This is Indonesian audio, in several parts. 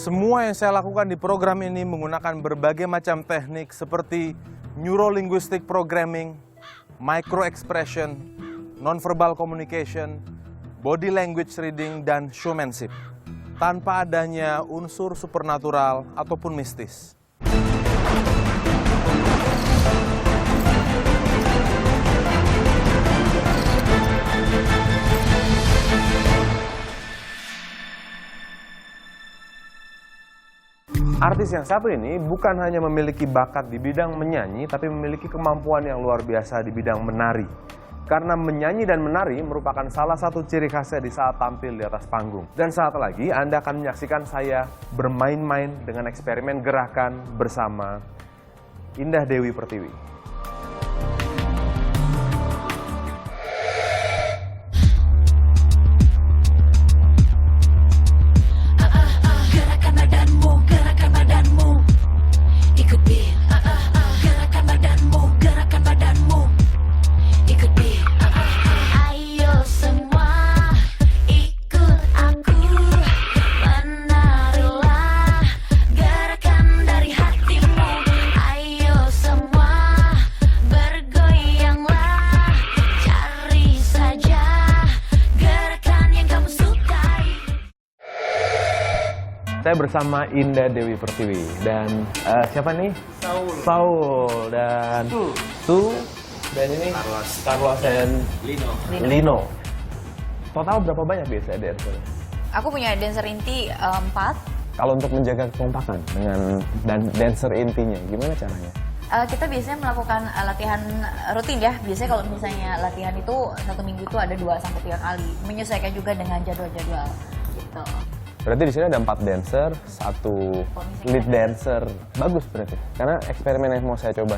Semua yang saya lakukan di program ini menggunakan berbagai macam teknik seperti neurolinguistic programming, micro expression, nonverbal communication, body language reading, dan showmanship. Tanpa adanya unsur supernatural ataupun mistis. Artis yang satu ini bukan hanya memiliki bakat di bidang menyanyi, tapi memiliki kemampuan yang luar biasa di bidang menari. Karena menyanyi dan menari merupakan salah satu ciri khasnya di saat tampil di atas panggung. Dan saat lagi Anda akan menyaksikan saya bermain-main dengan eksperimen gerakan bersama Indah Dewi Pertiwi. Saya bersama Indah Dewi Pertiwi dan siapa nih? Saul dan Su dan ini Carlos dan Lino. Total berapa banyak biasanya dancer? Aku punya dancer inti 4. Kalau untuk menjaga kekompakan dengan dancer intinya, gimana caranya? Kita biasanya melakukan latihan rutin ya. Biasanya kalau misalnya latihan itu 1 minggu itu ada 2-3 kali. Menyesuaikan juga dengan jadwal-jadwal gitu. Berarti di sini ada 4 dancer, 1 lead dancer. Bagus berarti. Karena eksperimen yang mau saya coba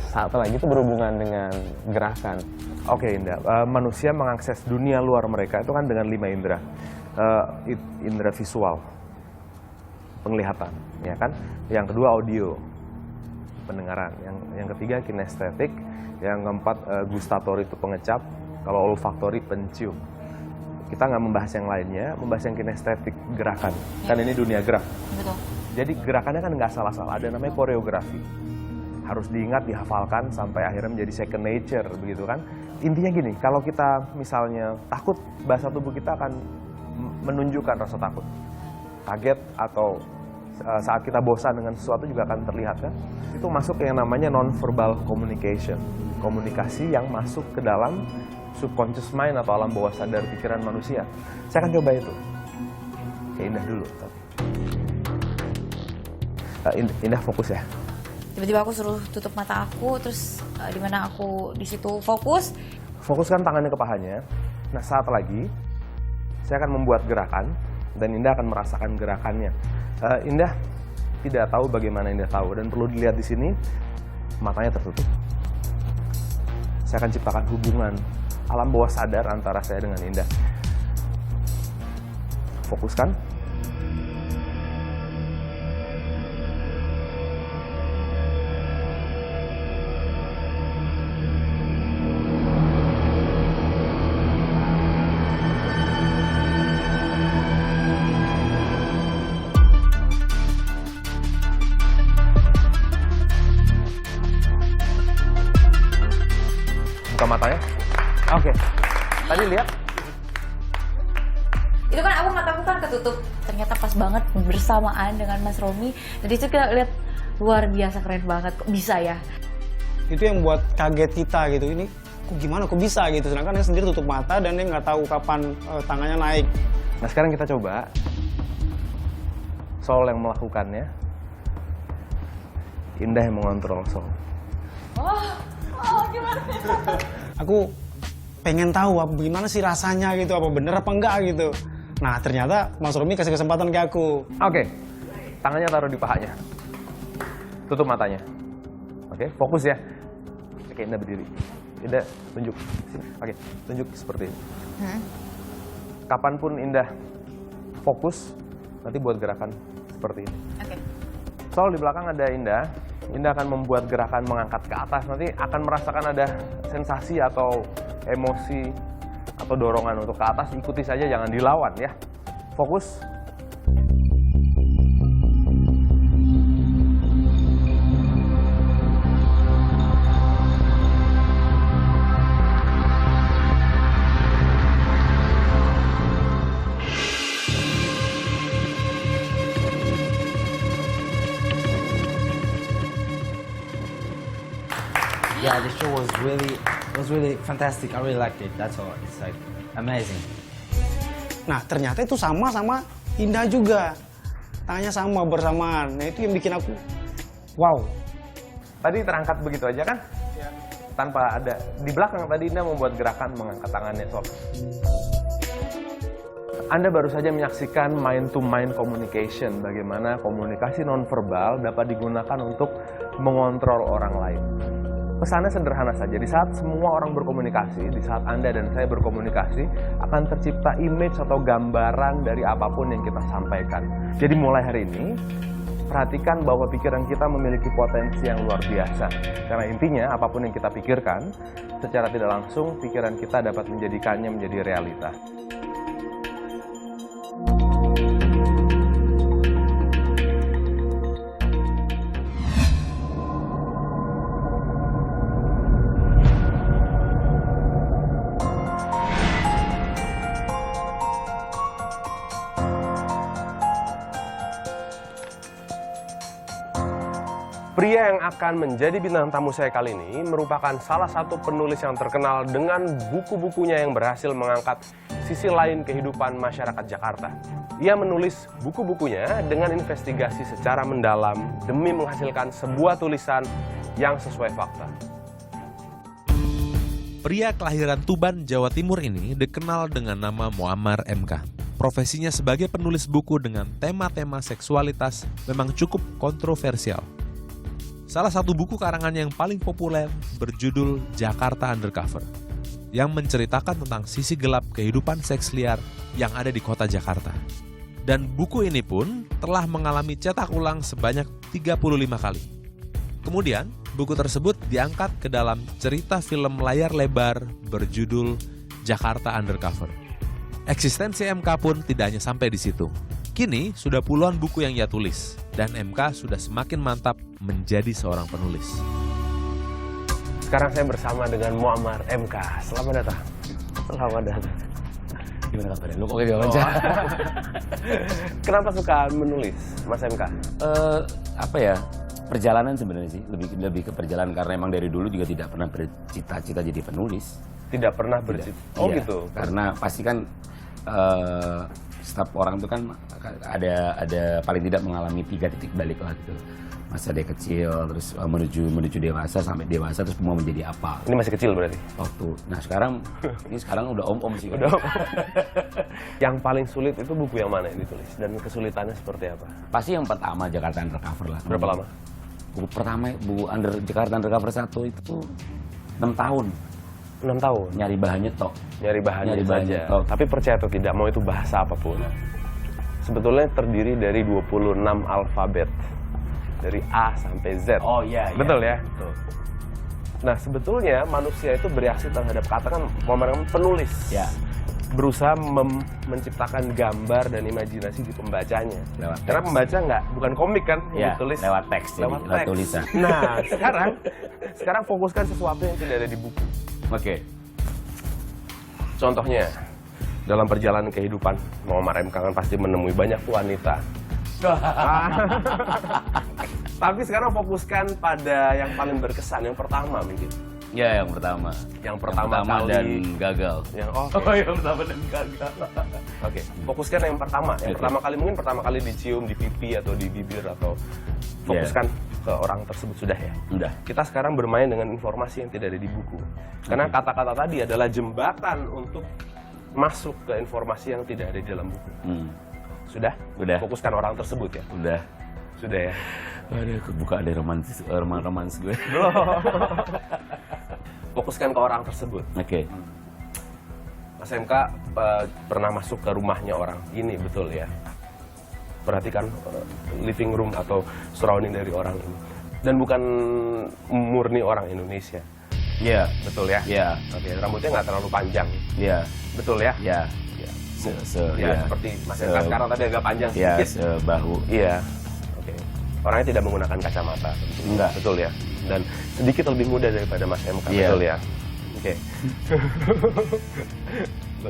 saat lagi itu berhubungan dengan gerakan. Oke Indah, manusia mengakses dunia luar mereka itu kan dengan 5 indera. Indera visual, penglihatan, ya kan. Yang kedua audio, pendengaran. Yang ketiga kinestetik. Yang keempat gustatory itu pengecap. Kalau olfaktori pencium. Kita nggak membahas yang lainnya, membahas yang kinestetik gerakan. Ya. Kan ini dunia gerak. Betul. Jadi gerakannya kan nggak salah-salah, ada namanya koreografi. Harus diingat, dihafalkan, sampai akhirnya menjadi second nature, begitu kan. Intinya gini, kalau kita misalnya takut, bahasa tubuh kita akan menunjukkan rasa takut. Kaget atau saat kita bosan dengan sesuatu juga akan terlihat kan. Itu masuk yang namanya non-verbal communication. Komunikasi yang masuk ke dalam subconscious mind atau alam bawah sadar pikiran manusia. Saya akan coba itu. Oke, Indah dulu. Indah fokus ya. Tiba-tiba aku suruh tutup mata aku, terus di mana aku di situ fokus. Fokuskan tangannya ke pahanya. Nah, saat lagi saya akan membuat gerakan dan Indah akan merasakan gerakannya. Indah tidak tahu bagaimana Indah tahu dan perlu dilihat di sini matanya tertutup. Saya akan ciptakan hubungan alam bawah sadar antara saya dengan Indah. Fokuskan. Buka matanya. Oke, tadi lihat. Itu kan aku mataku kan ketutup. Ternyata pas banget bersamaan dengan Mas Romi. Jadi itu kita lihat luar biasa keren banget. Kok bisa ya? Itu yang buat kaget kita gitu. Ini kok gimana kok bisa gitu. Sedangkan dia sendiri tutup mata dan dia nggak tahu kapan tangannya naik. Nah sekarang kita coba. Soul yang melakukannya. Indah yang mengontrol Soul. Gimana? Aku pengen tahu gimana sih rasanya gitu, apa bener apa enggak gitu. Nah ternyata Mas Romi kasih kesempatan ke aku. Oke, tangannya taruh di pahanya. Tutup matanya. Oke, fokus ya. Oke, Indah berdiri. Indah tunjuk. Oke, tunjuk seperti ini. Kapanpun Indah fokus, nanti buat gerakan seperti ini. Oke. Soal di belakang ada Indah. Indah akan membuat gerakan mengangkat ke atas. Nanti akan merasakan ada sensasi atau emosi atau dorongan untuk ke atas. Ikuti saja, jangan dilawan ya. Fokus. Yeah, the show was really fantastic. I really liked it. That's all. It's like amazing. Nah, ternyata itu sama Indah juga. Tangannya sama bersamaan. Nah, itu yang bikin aku wow. Tadi terangkat begitu aja kan? Tanpa ada di belakang tadi Indah membuat gerakan mengangkat tangannya sob. Anda baru saja menyaksikan mind-to-mind communication, bagaimana komunikasi nonverbal dapat digunakan untuk mengontrol orang lain. Pesannya sederhana saja, di saat semua orang berkomunikasi, di saat Anda dan saya berkomunikasi, akan tercipta image atau gambaran dari apapun yang kita sampaikan. Jadi mulai hari ini, perhatikan bahwa pikiran kita memiliki potensi yang luar biasa. Karena intinya, apapun yang kita pikirkan, secara tidak langsung, pikiran kita dapat menjadikannya menjadi realita. Pria yang akan menjadi bintang tamu saya kali ini merupakan salah satu penulis yang terkenal dengan buku-bukunya yang berhasil mengangkat sisi lain kehidupan masyarakat Jakarta. Ia menulis buku-bukunya dengan investigasi secara mendalam demi menghasilkan sebuah tulisan yang sesuai fakta. Pria kelahiran Tuban, Jawa Timur ini dikenal dengan nama Muammar MK. Profesinya sebagai penulis buku dengan tema-tema seksualitas memang cukup kontroversial. Salah satu buku karangannya yang paling populer berjudul Jakarta Undercover, yang menceritakan tentang sisi gelap kehidupan seks liar yang ada di kota Jakarta. Dan buku ini pun telah mengalami cetak ulang sebanyak 35 kali. Kemudian, buku tersebut diangkat ke dalam cerita film layar lebar berjudul Jakarta Undercover. Eksistensi MK pun tidak hanya sampai di situ. Kini sudah puluhan buku yang ia tulis, dan MK sudah semakin mantap menjadi seorang penulis. Sekarang saya bersama dengan Muammar MK. Selamat datang. Selamat datang. Gimana kabarnya? Lu kok kayak wawancara? Kenapa suka menulis, Mas MK? Apa ya? Perjalanan sebenarnya sih, lebih ke perjalanan karena emang dari dulu juga tidak pernah bercita-cita jadi penulis. Tidak pernah bercita. Oh Iya, gitu. Karena pasti kan setiap orang itu kan ada paling tidak mengalami 3 titik balik lah gitu. Masa dia kecil, terus menuju dewasa, sampai dewasa terus mau menjadi apa. Ini masih kecil berarti? Waktu. Nah sekarang udah om-om sih. Udah. Yang paling sulit itu buku yang mana yang ditulis? Dan kesulitannya seperti apa? Pasti yang pertama Jakarta Undercover lah. Berapa lama? Buku pertama, Jakarta Undercover 1 itu 6 tahun. 6 tahun? Nyari bahannya tok. Nyari bahannya saja. tok. Tapi percaya atau tidak, mau itu bahasa apapun, sebetulnya terdiri dari 26 alfabet. Dari A sampai Z. Oh iya. Betul ya? Betul. Nah sebetulnya manusia itu bereaksi terhadap kata kan penulis. Ya. Berusaha menciptakan gambar dan imajinasi di pembacanya. Lewat Karena teks. pembaca bukan komik kan, Ya, ditulis lewat teks, jadi lewat tulisan. Nah sekarang fokuskan sesuatu yang tidak ada di buku. Oke. Contohnya, dalam perjalanan kehidupan, Muammar MK kan pasti menemui banyak wanita. Tapi sekarang fokuskan pada yang paling berkesan, yang pertama mungkin. Ya, yang pertama. Yang pertama kali dan gagal. yang pertama dan gagal. Oke, fokuskan yang pertama. Yang pertama kali mungkin pertama kali dicium di pipi atau di bibir atau fokuskan ke orang tersebut sudah ya. Udah. Kita sekarang bermain dengan informasi yang tidak ada di buku. Karena kata-kata tadi adalah jembatan untuk masuk ke informasi yang tidak ada di dalam buku. Sudah? Udah. Fokuskan orang tersebut ya. Udah. Sudah ya. Aduh, kebuka ada romans gue. Fokuskan ke orang tersebut. Oke. Mas MK pernah masuk ke rumahnya orang ini, betul ya? Perhatikan living room atau surrounding dari orang ini. Dan bukan murni orang Indonesia. Iya. Betul ya? Iya. Oke, rambutnya nggak terlalu panjang. Iya. Betul ya? Iya. Ya, seperti Mas MK sekarang tadi agak panjang Iya, sedikit. sebahu. Iya. Oke. Orangnya tidak menggunakan kacamata. Tentu. Enggak. Betul ya? Dan sedikit lebih muda daripada Mas MK. Iya. Betul ya? Oke.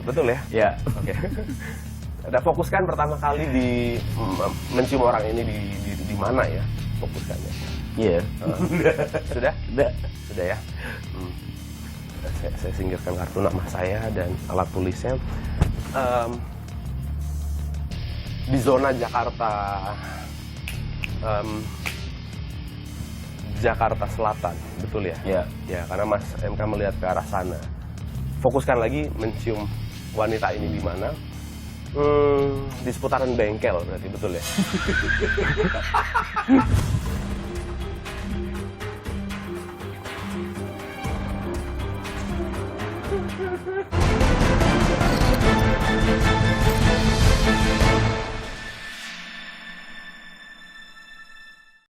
Betul ya? Iya. Oke. Ada fokuskan pertama kali di mencium orang ini di mana ya? Fokuskannya. Iya. Sudah? Udah. Sudah ya. Saya singkirkan kartu nama saya dan alat tulisnya. Di zona Jakarta, Jakarta Selatan, betul ya? Iya. Ya, karena Mas MK melihat ke arah sana. Fokuskan lagi mencium wanita ini di mana? Di seputaran bengkel berarti, betul ya?